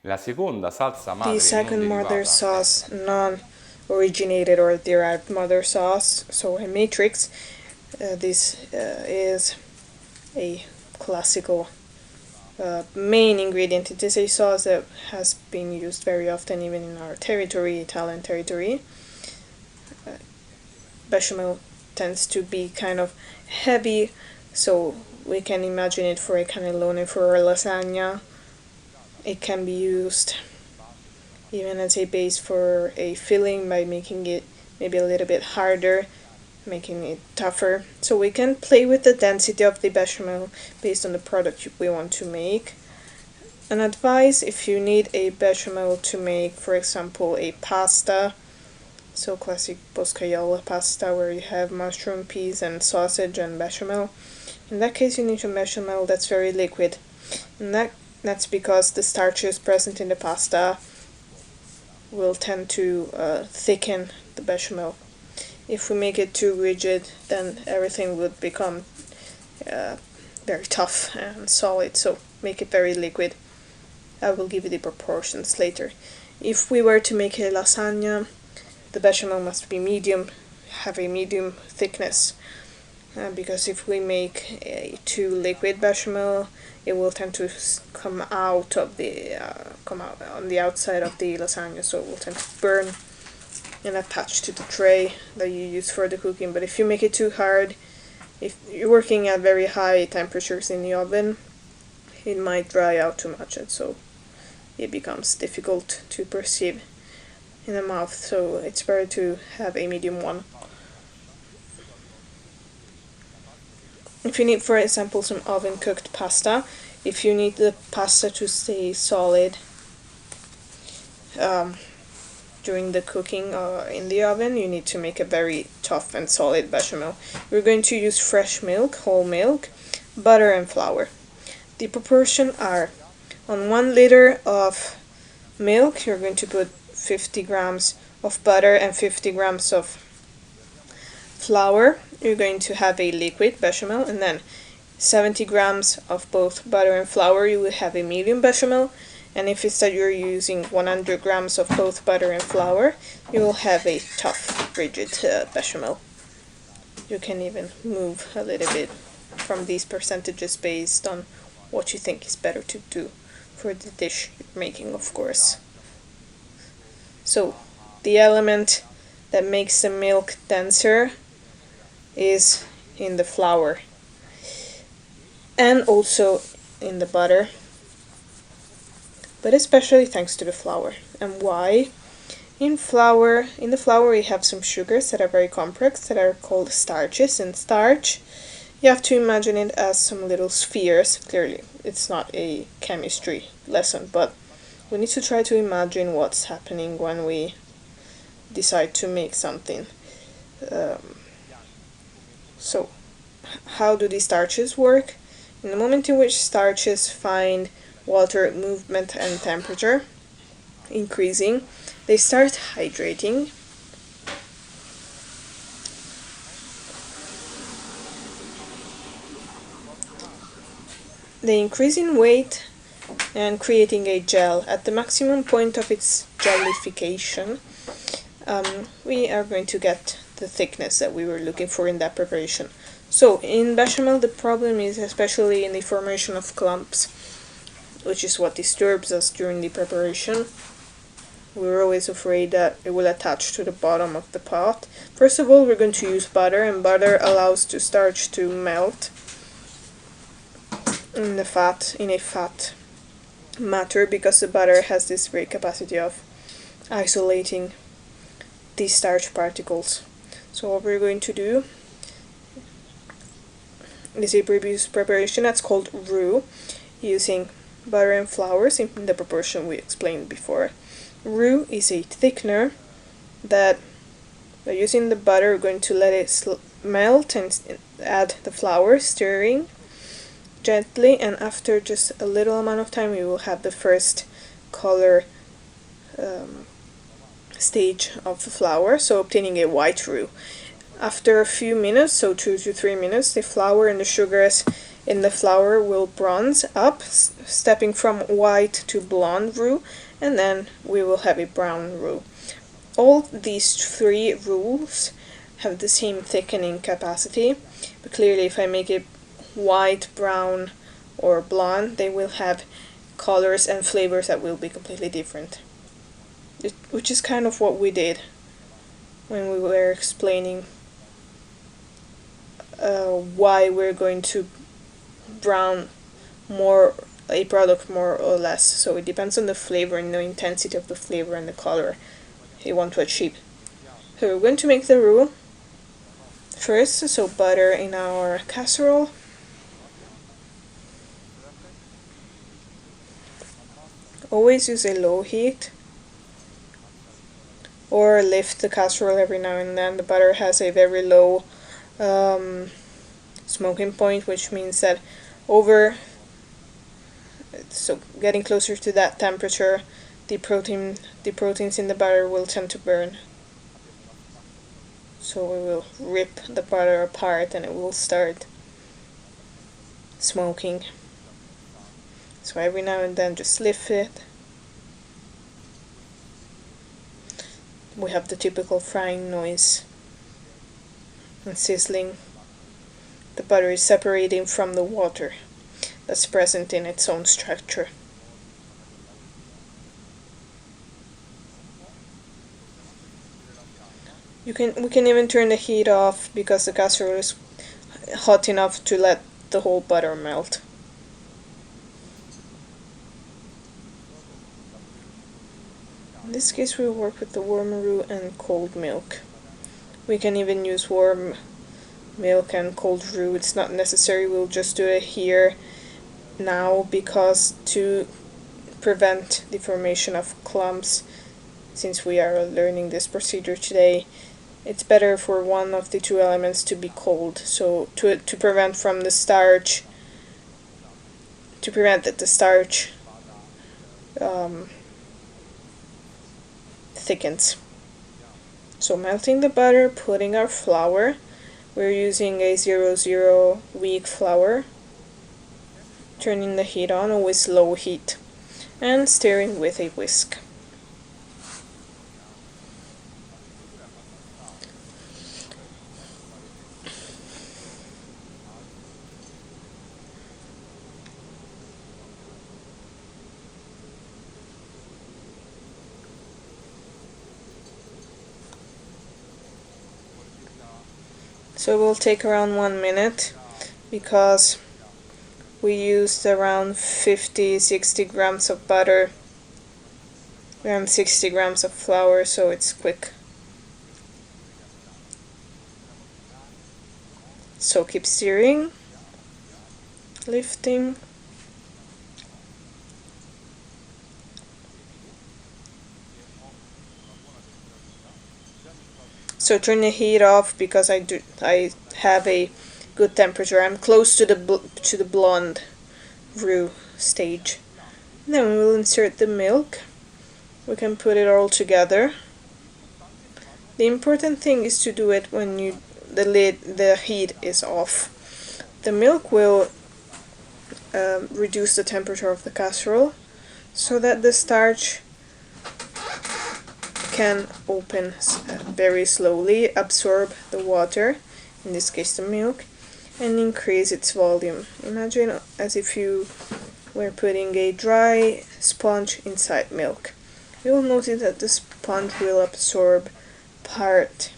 La seconda salsa madre The non second mother derivata è sauce, non-originated or derived mother sauce, so a matrix, this is a classical main ingredient. It is a sauce that has been used very often even in our territory, Italian territory. Bechamel tends to be kind of heavy, so we can imagine it for a cannelloni, for a lasagna. It can be used even as a base for a filling by making it maybe a little bit harder, making it tougher. So we can play with the density of the bechamel based on the product we want to make. An advice: if you need a bechamel to make, for example, a pasta, so classic boscaiolo pasta where you have mushroom, peas, and sausage and bechamel, in that case you need a bechamel that's very liquid. And that's because the starches present in the pasta will tend to thicken the bechamel. If we make it too rigid, then everything would become very tough and solid, so make it very liquid. I will give you the proportions later. If we were to make a lasagna, the bechamel must be medium, have a medium thickness, because if we make a too liquid bechamel, it will tend to come out on the outside of the lasagna, so it will tend to burn and attach to the tray that you use for the cooking. But if you make it too hard, if you're working at very high temperatures in the oven, it might dry out too much, and so it becomes difficult to perceive in the mouth, so it's better to have a medium one. If you need, for example, some oven cooked pasta, if you need the pasta to stay solid during the cooking in the oven, you need to make a very tough and solid bechamel. We're going to use fresh milk, whole milk, butter, and flour. The proportion are: on 1 liter of milk, you're going to put 50 grams of butter and 50 grams of flour. You're going to have a liquid bechamel, and then 70 grams of both butter and flour, you will have a medium bechamel. And if it's that you're using 100 grams of both butter and flour, you will have a tough, rigid bechamel. You can even move a little bit from these percentages based on what you think is better to do for the dish you're making, of course. So, the element that makes the milk denser is in the flour and also in the butter, but especially thanks to the flour. And why? In the flour we have some sugars that are very complex that are called starches, and starch, you have to imagine it as some little spheres. Clearly it's not a chemistry lesson, but we need to try to imagine what's happening when we decide to make something. So how do these starches work? In the moment in which starches find water, movement, and temperature increasing, they start hydrating. They increase in weight and creating a gel. At the maximum point of its jellification, we are going to get the thickness that we were looking for in that preparation. So in bechamel, the problem is especially in the formation of clumps, which is what disturbs us during the preparation. We're always afraid that it will attach to the bottom of the pot. First of all, we're going to use butter, and butter allows the starch to melt in a fat matter, because the butter has this great capacity of isolating these starch particles. So what we're going to do is a previous preparation that's called Roux, using butter and flours in the proportion we explained before. Roux is a thickener that, by using the butter, we're going to let it melt and add the flour, stirring gently, and after just a little amount of time we will have the first color stage of the flour, so obtaining a white roux. After a few minutes, so 2 to 3 minutes, the flour and the sugars in the flour will bronze up, stepping from white to blonde roux, and then we will have a brown roux. All these three roux have the same thickening capacity, but clearly if I make it white, brown, or blonde, they will have colors and flavors that will be completely different. Which is kind of what we did when we were explaining why we're going to brown a product more or less. So it depends on the flavor and the intensity of the flavor and the color you want to achieve. So we're going to make the roux first. So butter in our casserole. Always use a low heat, or lift the casserole every now and then. The butter has a very low smoking point, which means that so getting closer to that temperature, the proteins in the butter will tend to burn. So we will rip the butter apart and it will start smoking. So every now and then just lift it. We have the typical frying noise and sizzling. The butter is separating from the water that's present in its own structure. We can even turn the heat off because the casserole is hot enough to let the whole butter melt. In this case we will work with the warm roux and cold milk. We can even use warm milk and cold roux. It's not necessary, we'll just do it here now because to prevent the formation of clumps, since we are learning this procedure today, it's better for one of the two elements to be cold. So to prevent from the starch, to prevent that the starch thickens. So melting the butter, putting our flour. We're using a 00 weak flour. Turning the heat on, always low heat, and stirring with a whisk. So it will take around 1 minute because we used around 50-60 grams of butter, around 60 grams of flour, so it's quick. So keep stirring, lifting. So turn the heat off because I have a good temperature. I'm close to the blonde roux stage. Then we will insert the milk. We can put it all together. The important thing is to do it when the heat is off. The milk will reduce the temperature of the casserole so that the starch can open very slowly, absorb the water, in this case the milk, and increase its volume. Imagine as if you were putting a dry sponge inside milk. You will notice that the sponge will absorb part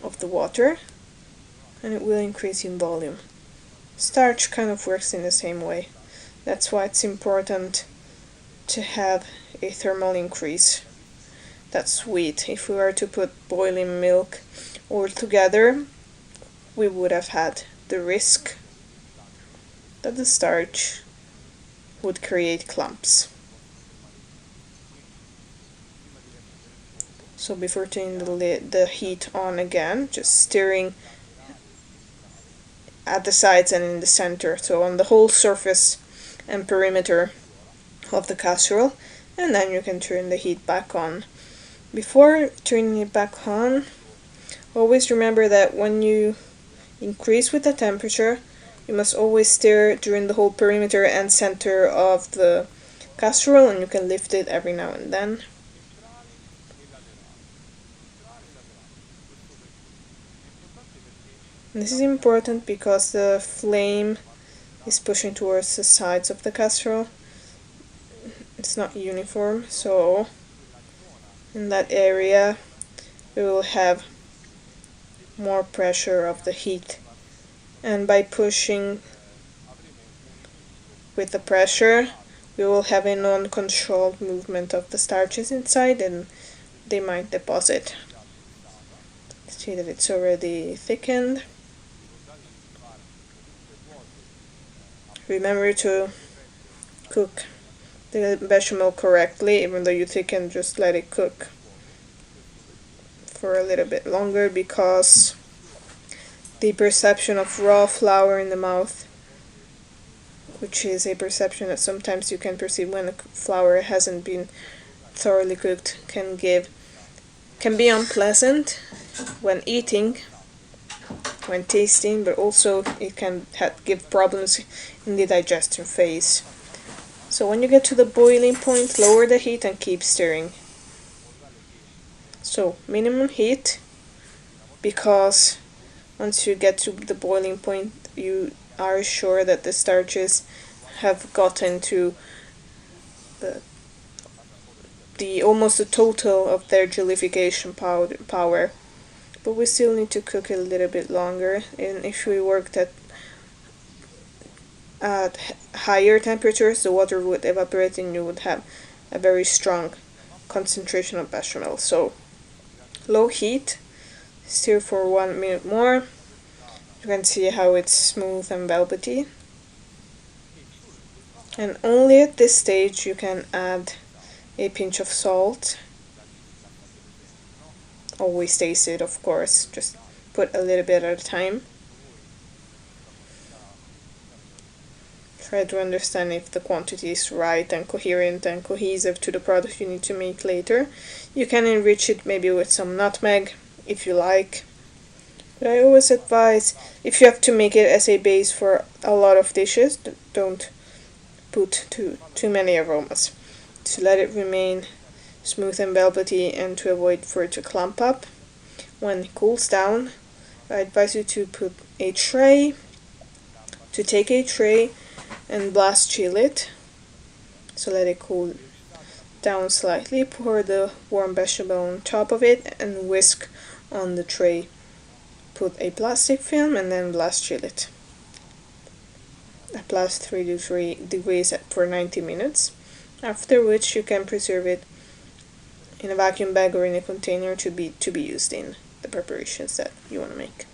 of the water and it will increase in volume. Starch kind of works in the same way. That's why it's important to have a thermal increase. That's sweet. If we were to put boiling milk all together, we would have had the risk that the starch would create clumps. So before turning the heat on again, just stirring at the sides and in the center, so on the whole surface and perimeter of the casserole, and then you can turn the heat back on. Before turning it back on, always remember that when you increase with the temperature. You must always stir during the whole perimeter and center of the casserole, and you can lift it every now and then. And this is important because the flame is pushing towards the sides of the casserole. It's not uniform, so in that area we will have more pressure of the heat, and by pushing with the pressure we will have a non-controlled movement of the starches inside, and they might deposit. See that it's already thickened. Remember to cook the bechamel correctly. Even though you thicken, just let it cook for a little bit longer, because the perception of raw flour in the mouth, which is a perception that sometimes you can perceive when the flour hasn't been thoroughly cooked, can be unpleasant when eating, when tasting, but also it can give problems in the digestion phase. So when you get to the boiling point, lower the heat and keep stirring. So minimum heat, because once you get to the boiling point you are sure that the starches have gotten to the almost the total of their jellification power. But we still need to cook it a little bit longer, and if we worked at higher temperatures the water would evaporate and you would have a very strong concentration of bechamel. So low heat, stir for 1 minute more. You can see how it's smooth and velvety, and only at this stage you can add a pinch of salt. Always taste it, of course, just put a little bit at a time. Try to understand if the quantity is right and coherent and cohesive to the product you need to make later. You can enrich it maybe with some nutmeg if you like, but I always advise, if you have to make it as a base for a lot of dishes, don't put too many aromas, to let it remain smooth and velvety and to avoid for it to clump up. When it cools down, I advise you to take a tray and blast chill it. So let it cool down slightly, pour the warm bechamel on top of it and whisk on the tray. Put a plastic film and then blast chill it at plus 3 degrees for 90 minutes, after which you can preserve it in a vacuum bag or in a container to be used in the preparations that you want to make.